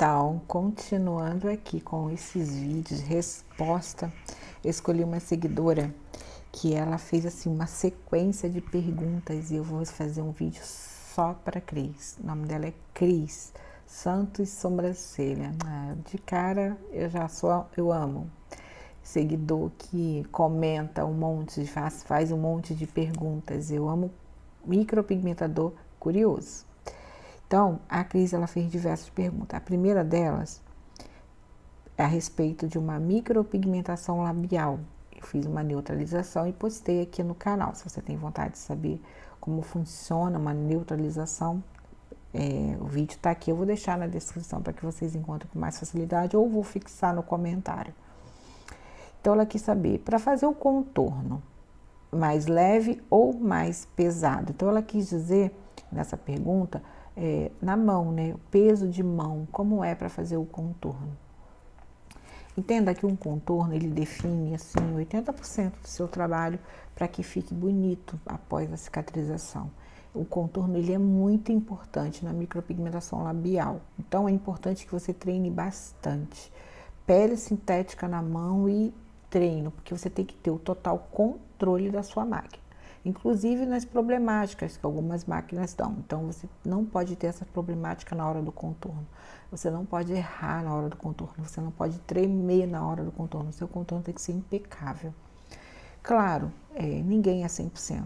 Então, continuando aqui com esses vídeos de resposta, eu escolhi uma seguidora que ela fez assim uma sequência de perguntas e eu vou fazer um vídeo só para Cris. O nome dela é Cris Santos Sobrancelha. De cara eu amo seguidor que comenta um monte, faz um monte de perguntas. Eu amo micropigmentador curioso. Então, a Cris ela fez diversas perguntas. A primeira delas é a respeito de uma micropigmentação labial. Eu fiz uma neutralização e postei aqui no canal. Se você tem vontade de saber como funciona uma neutralização, o vídeo está aqui. Eu vou deixar na descrição para que vocês encontrem com mais facilidade ou vou fixar no comentário. Então, ela quis saber, para fazer o contorno mais leve ou mais pesado? Então, ela quis dizer, nessa pergunta, na mão, né? O peso de mão, como é para fazer o contorno. Entenda que um contorno, ele define, assim, 80% do seu trabalho para que fique bonito após a cicatrização. O contorno, ele é muito importante na micropigmentação labial. Então, é importante que você treine bastante. Pele sintética na mão e treino, porque você tem que ter o total controle da sua máquina. Inclusive nas problemáticas que algumas máquinas dão. Então, você não pode ter essa problemática na hora do contorno. Você não pode errar na hora do contorno. Você não pode tremer na hora do contorno. O seu contorno tem que ser impecável. Claro, ninguém é 100%.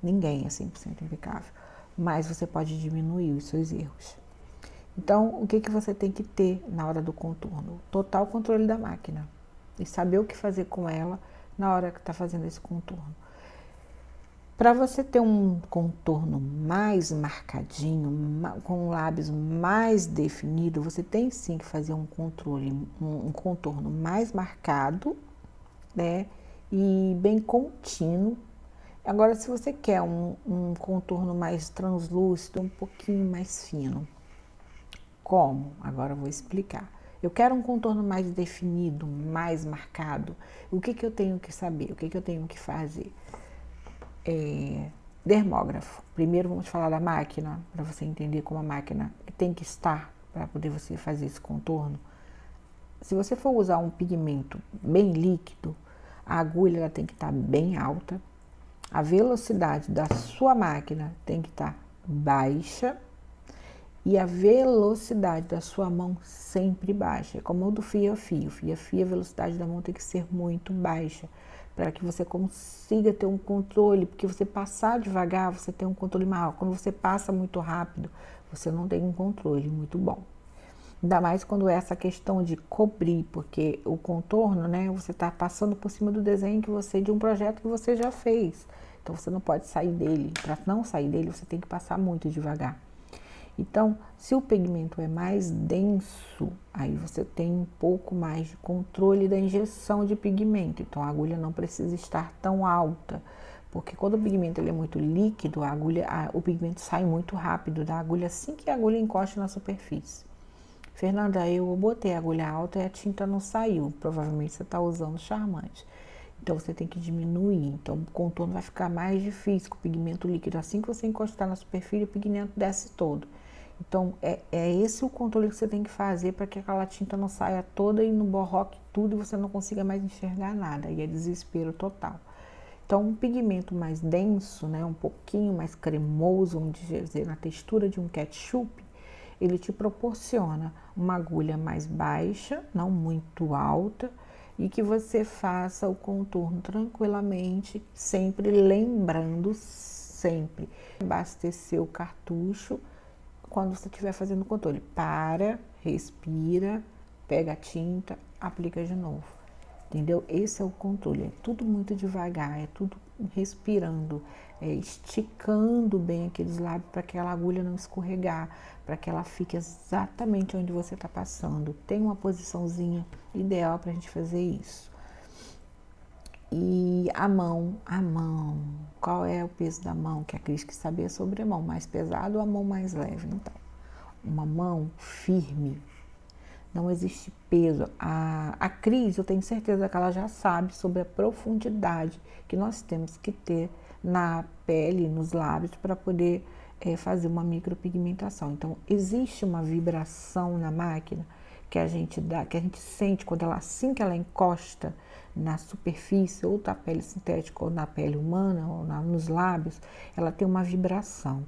Ninguém é 100% impecável. Mas você pode diminuir os seus erros. Então, o que você tem que ter na hora do contorno? Total controle da máquina. E saber o que fazer com ela na hora que está fazendo esse contorno. Para você ter um contorno mais marcadinho, com lábios mais definido, você tem sim que fazer um contorno mais marcado, né? E bem contínuo. Agora, se você quer um contorno mais translúcido, um pouquinho mais fino, como? Agora eu vou explicar. Eu quero um contorno mais definido, mais marcado. O que eu tenho que saber? O que eu tenho que fazer? Dermógrafo. Primeiro vamos falar da máquina, para você entender como a máquina tem que estar para poder você fazer esse contorno. Se você for usar um pigmento bem líquido, a agulha ela tem que estar bem alta, a velocidade da sua máquina tem que estar baixa e a velocidade da sua mão sempre baixa. É como o do fio a fio. Fio a fio, a velocidade da mão tem que ser muito baixa para que você consiga ter um controle, porque você passar devagar, você tem um controle maior. Quando você passa muito rápido, você não tem um controle muito bom. Ainda mais quando é essa questão de cobrir, porque o contorno, né, você está passando por cima do desenho de um projeto que você já fez. Então, você não pode sair dele. Para não sair dele, você tem que passar muito devagar. Então, se o pigmento é mais denso, aí você tem um pouco mais de controle da injeção de pigmento. Então, a agulha não precisa estar tão alta, porque quando o pigmento ele é muito líquido, o pigmento sai muito rápido da agulha assim que a agulha encosta na superfície. Fernanda, eu botei a agulha alta e a tinta não saiu. Provavelmente você está usando charmante. Então, você tem que diminuir. Então, o contorno vai ficar mais difícil com o pigmento líquido. Assim que você encostar na superfície, o pigmento desce todo. Então, é esse o controle que você tem que fazer para que aquela tinta não saia toda e não borroque tudo e você não consiga mais enxergar nada. E é desespero total. Então, um pigmento mais denso, né, um pouquinho mais cremoso, vamos dizer, na textura de um ketchup, ele te proporciona uma agulha mais baixa, não muito alta, e que você faça o contorno tranquilamente, sempre lembrando, sempre abastecer o cartucho quando você estiver fazendo o controle. Para, respira, pega a tinta, aplica de novo. Entendeu? Esse é o controle. É tudo muito devagar, é tudo respirando, esticando bem aqueles lábios para que aquela agulha não escorregar, para que ela fique exatamente onde você está passando. Tem uma posiçãozinha ideal para a gente fazer isso. E a mão, qual é o peso da mão? Que a Cris quis saber sobre a mão mais pesada ou a mão mais leve. Então, uma mão firme, não existe peso. A Cris, eu tenho certeza que ela já sabe sobre a profundidade que nós temos que ter na pele, nos lábios, para poder fazer uma micropigmentação. Então, existe uma vibração na máquina que a gente dá, que a gente sente quando ela, assim que ela encosta na superfície, ou da pele sintética, ou na pele humana, ou nos lábios, ela tem uma vibração.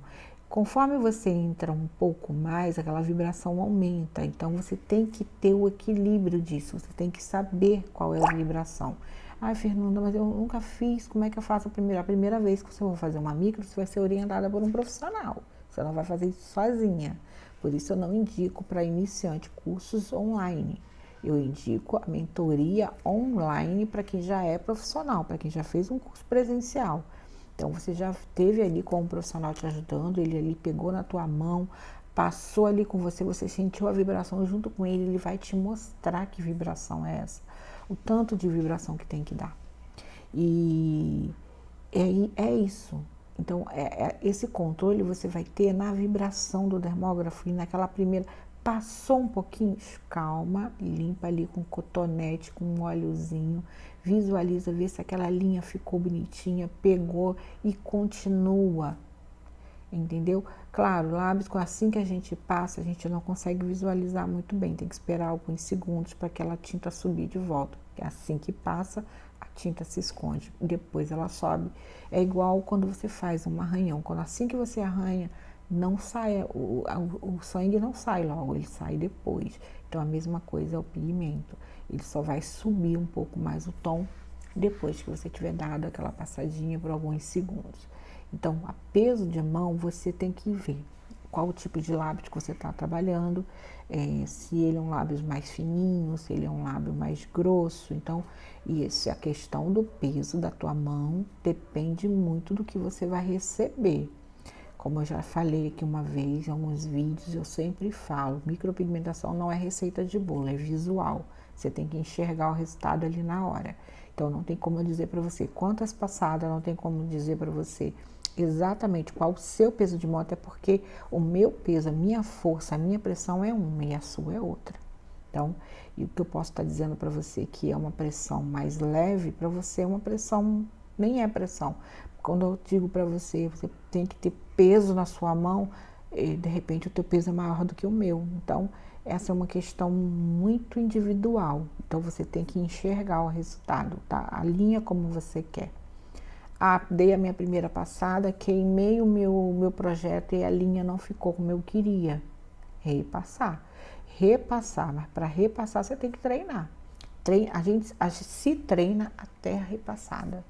Conforme você entra um pouco mais, aquela vibração aumenta. Então, você tem que ter o equilíbrio disso, você tem que saber qual é a vibração. Ai, Fernanda, mas eu nunca fiz, como é que eu faço a primeira? A primeira vez que você vai fazer uma micro, você vai ser orientada por um profissional. Você não vai fazer isso sozinha. Por isso eu não indico para iniciante cursos online. Eu indico a mentoria online para quem já é profissional, para quem já fez um curso presencial. Então, você já teve ali com um profissional te ajudando, ele ali pegou na tua mão, passou ali com você, você sentiu a vibração junto com ele, ele vai te mostrar que vibração é essa, o tanto de vibração que tem que dar. E é isso. Então, esse controle você vai ter na vibração do dermógrafo e naquela primeira... Passou um pouquinho, calma, limpa ali com cotonete, com um óleozinho, visualiza, vê se aquela linha ficou bonitinha, pegou e continua, entendeu? Claro, lábios, assim que a gente passa, a gente não consegue visualizar muito bem, tem que esperar alguns segundos para aquela tinta subir de volta, porque assim que passa, a tinta se esconde, depois ela sobe. É igual quando você faz um arranhão, quando assim que você arranha, não sai, o sangue não sai logo, ele sai depois. Então, a mesma coisa é o pigmento. Ele só vai subir um pouco mais o tom depois que você tiver dado aquela passadinha por alguns segundos. Então, a peso de mão, você tem que ver qual o tipo de lábio que você está trabalhando, se ele é um lábio mais fininho, se ele é um lábio mais grosso. Então, isso, a questão do peso da tua mão depende muito do que você vai receber. Como eu já falei aqui uma vez em alguns vídeos, eu sempre falo, micropigmentação não é receita de bolo, é visual. Você tem que enxergar o resultado ali na hora. Então, não tem como eu dizer para você quantas passadas, não tem como dizer para você exatamente qual o seu peso de mão, até porque o meu peso, a minha força, a minha pressão é uma e a sua é outra. Então, e o que eu posso estar dizendo para você que é uma pressão mais leve, para você é uma pressão, nem é pressão. Quando eu digo para você, você tem que ter peso na sua mão, de repente o teu peso é maior do que o meu. Então, essa é uma questão muito individual. Então, você tem que enxergar o resultado, tá? A linha como você quer. Dei a minha primeira passada, queimei o meu projeto e a linha não ficou como eu queria. Repassar, mas para repassar você tem que treinar. A gente se treina até a repassada,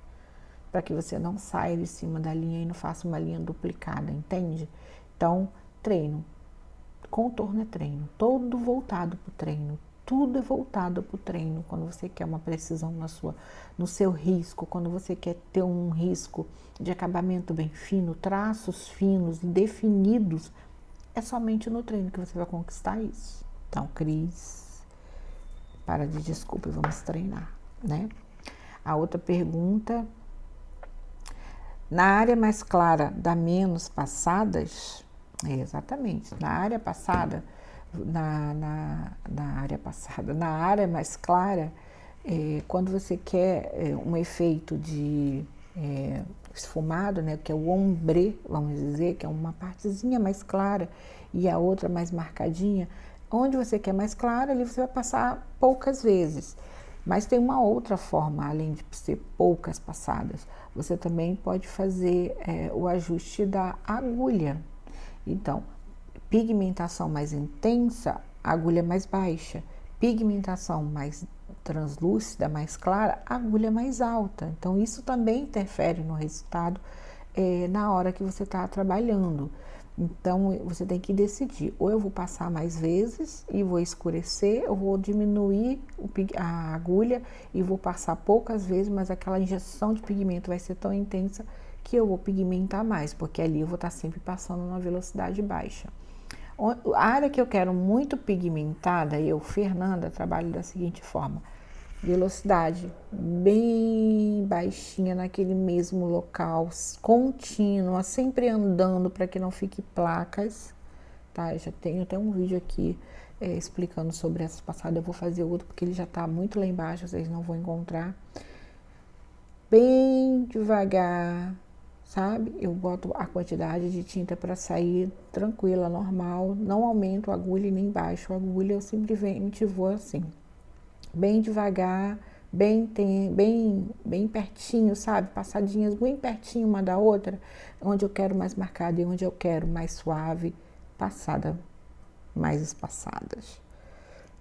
para que você não saia de cima da linha e não faça uma linha duplicada, entende? Então, treino. Contorno é treino, todo voltado para o treino. Tudo é voltado para o treino, quando você quer uma precisão no seu risco, quando você quer ter um risco de acabamento bem fino, traços finos e definidos, é somente no treino que você vai conquistar isso. Então, Cris, para de desculpa e vamos treinar, né? A outra pergunta, na área mais clara dá menos passadas? Exatamente, na área passada, na área mais clara, quando você quer um efeito de esfumado, né, que é o ombre, vamos dizer, que é uma partezinha mais clara e a outra mais marcadinha, onde você quer mais clara, ali você vai passar poucas vezes. Mas tem uma outra forma, além de ser poucas passadas, você também pode fazer o ajuste da agulha. Então, pigmentação mais intensa, agulha mais baixa. Pigmentação mais translúcida, mais clara, agulha mais alta. Então, isso também interfere no resultado na hora que você está trabalhando. Então, você tem que decidir, ou eu vou passar mais vezes e vou escurecer, ou vou diminuir a agulha e vou passar poucas vezes, mas aquela injeção de pigmento vai ser tão intensa que eu vou pigmentar mais, porque ali eu vou estar sempre passando numa velocidade baixa. A área que eu quero muito pigmentada, eu, Fernanda, trabalho da seguinte forma: velocidade bem baixinha naquele mesmo local, contínua, sempre andando para que não fique placas, tá? Eu já tenho até um vídeo aqui explicando sobre essa passada, eu vou fazer outro porque ele já tá muito lá embaixo, vocês não vão encontrar. Bem devagar, sabe? Eu boto a quantidade de tinta para sair tranquila, normal, não aumento a agulha e nem baixo a agulha, eu simplesmente vou assim, bem devagar, bem pertinho, sabe? Passadinhas bem pertinho uma da outra, onde eu quero mais marcada e onde eu quero mais suave, passada, mais espaçadas,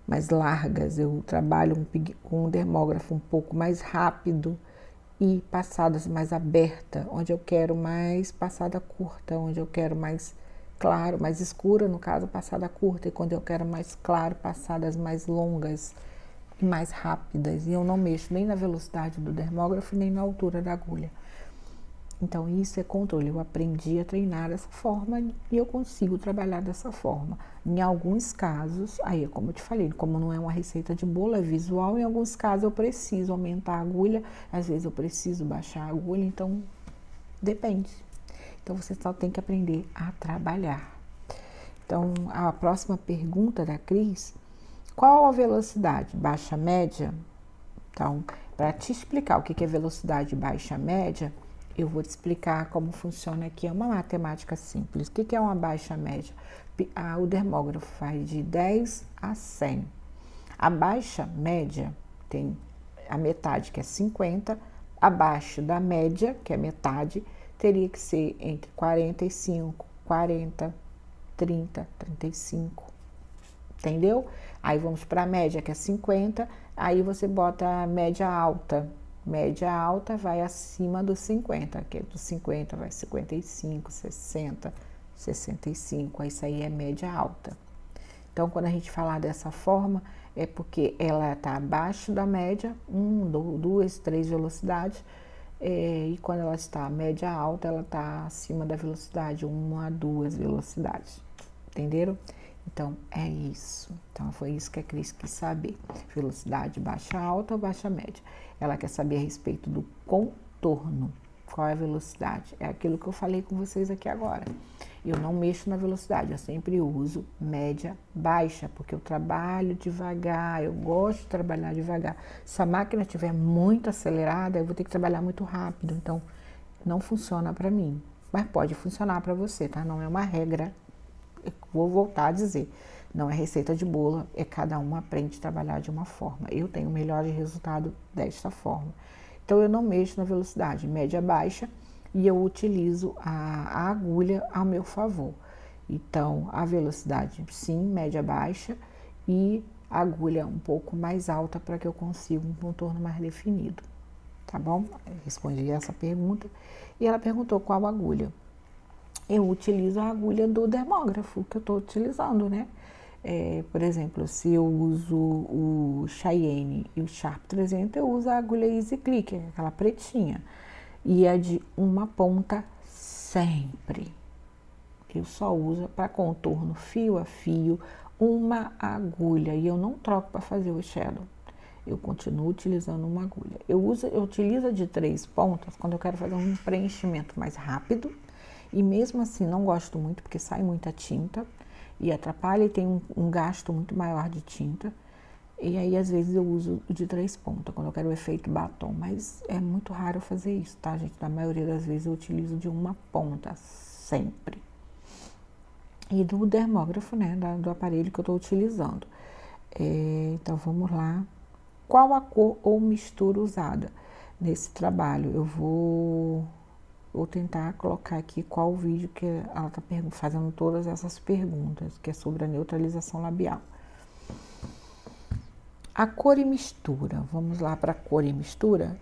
mais largas. Eu trabalho com um dermógrafo um pouco mais rápido e passadas mais aberta, onde eu quero mais passada curta, onde eu quero mais claro, mais escura, no caso, passada curta, e quando eu quero mais claro, passadas mais longas e mais rápidas. E eu não mexo nem na velocidade do dermógrafo, nem na altura da agulha. Então, isso é controle. Eu aprendi a treinar dessa forma e eu consigo trabalhar dessa forma. Em alguns casos, aí é como eu te falei, como não é uma receita de bolo, é visual, em alguns casos eu preciso aumentar a agulha, às vezes eu preciso baixar a agulha, então depende. Então, você só tem que aprender a trabalhar. Então, a próxima pergunta da Cris: qual a velocidade? Baixa, média? Então, para te explicar o que é velocidade baixa, média, eu vou te explicar como funciona aqui. É uma matemática simples. O que é uma baixa média? O dermógrafo vai de 10 a 100. A baixa média tem a metade, que é 50. Abaixo da média, que é metade, teria que ser entre 45, 40, 30, 35. Entendeu? Aí vamos para a média, que é 50. Aí você bota a média alta. Média alta vai acima dos 50, que é dos 50 vai 55, 60, 65, isso aí é média alta. Então, quando a gente falar dessa forma, é porque ela está abaixo da média, 2, 3 velocidades, e quando ela está média alta, ela está acima da velocidade, 1 a 2 velocidades. Entenderam? Então, é isso. Então, foi isso que a Cris quis saber. Velocidade baixa, alta ou baixa, média. Ela quer saber a respeito do contorno. Qual é a velocidade? É aquilo que eu falei com vocês aqui agora. Eu não mexo na velocidade, eu sempre uso média, baixa, porque eu trabalho devagar, eu gosto de trabalhar devagar. Se a máquina estiver muito acelerada, eu vou ter que trabalhar muito rápido, então não funciona para mim. Mas pode funcionar para você, tá? Não é uma regra. Vou voltar a dizer, não é receita de bolo, é cada um aprende a trabalhar de uma forma. Eu tenho o melhor resultado desta forma. Então, eu não mexo na velocidade média, baixa, e eu utilizo a agulha a meu favor. Então, a velocidade, sim, média, baixa, e a agulha um pouco mais alta para que eu consiga um contorno mais definido. Tá bom? Eu respondi essa pergunta. E ela perguntou qual agulha. Eu utilizo a agulha do dermógrafo que eu estou utilizando, né? Por exemplo, se eu uso o Cheyenne e o Sharp 300, eu uso a agulha Easy Click, aquela pretinha. E é de uma ponta sempre. Eu só uso para contorno fio a fio uma agulha e eu não troco para fazer o shadow. Eu continuo utilizando uma agulha. Eu utilizo a de 3 pontas quando eu quero fazer um preenchimento mais rápido. E mesmo assim, não gosto muito, porque sai muita tinta e atrapalha e tem um gasto muito maior de tinta. E aí, às vezes, eu uso o de 3 pontas, quando eu quero o efeito batom. Mas é muito raro fazer isso, tá, gente? Na maioria das vezes, eu utilizo de uma ponta, sempre. E do dermógrafo, né, do aparelho que eu tô utilizando. Então, vamos lá. Qual a cor ou mistura usada nesse trabalho? Eu vou tentar colocar aqui qual o vídeo que ela está fazendo todas essas perguntas, que é sobre a neutralização labial. A cor e mistura, vamos lá para cor e mistura.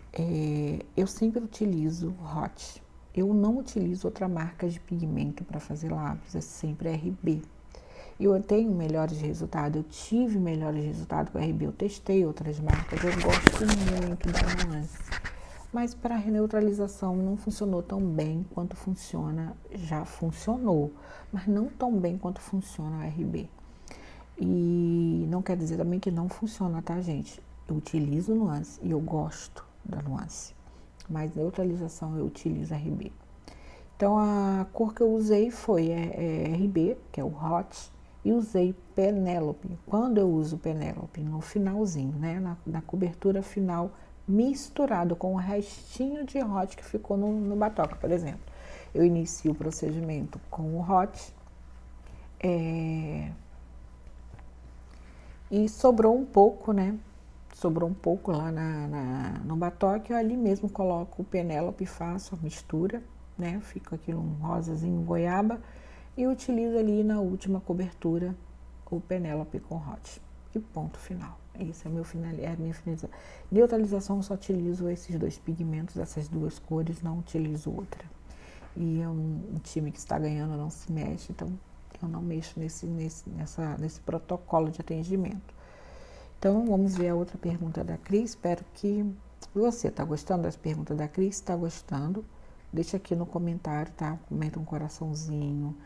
Eu sempre utilizo Hot. Eu não utilizo outra marca de pigmento para fazer lábios, é sempre RB. Eu tenho melhores resultados, eu tive melhores resultados com RB, eu testei outras marcas, eu gosto muito da Nuance. Mas para a neutralização não funcionou tão bem quanto funciona, já funcionou, mas não tão bem quanto funciona o RB. E não quer dizer também que não funciona, tá, gente? Eu utilizo Nuance e eu gosto da Nuance, mas neutralização eu utilizo RB. Então, a cor que eu usei foi RB, que é o Hot, e usei Penélope. Quando eu uso Penélope? No finalzinho, né? Na cobertura final, misturado com o restinho de Hot que ficou no batoque, por exemplo. eu inicio o procedimento com o hot. E sobrou um pouco, né? Sobrou um pouco lá no batoque, eu ali mesmo coloco o Penélope, faço a mistura, né? Fica aquilo um rosazinho goiaba e utilizo ali na última cobertura o Penélope com hot. E ponto final. Esse é, a minha finalização. Neutralização, eu só utilizo esses dois pigmentos, essas duas cores, não utilizo outra. E é um time que está ganhando não se mexe, então eu não mexo nesse protocolo de atendimento. Então, vamos ver a outra pergunta da Cris. Espero que você está gostando das perguntas da Cris. Se está gostando, deixa aqui no comentário, tá? Comenta um coraçãozinho.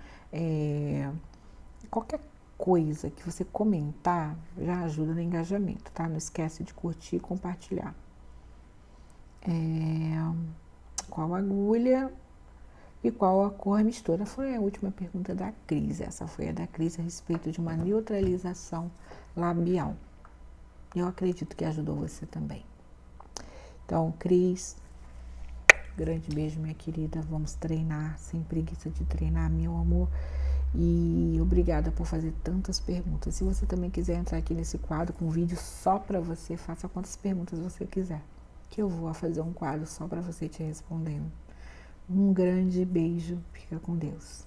Qualquer coisa que você comentar já ajuda no engajamento, tá? Não esquece de curtir e compartilhar. Qual agulha e qual a cor mistura? Foi a última pergunta da Cris. Essa foi a da Cris a respeito de uma neutralização labial. Eu acredito que ajudou você também. Então, Cris, grande beijo, minha querida. Vamos treinar, sem preguiça de treinar, meu amor. E obrigada por fazer tantas perguntas. Se você também quiser entrar aqui nesse quadro com um vídeo só para você, faça quantas perguntas você quiser, que eu vou fazer um quadro só para você te respondendo. Um grande beijo. Fica com Deus.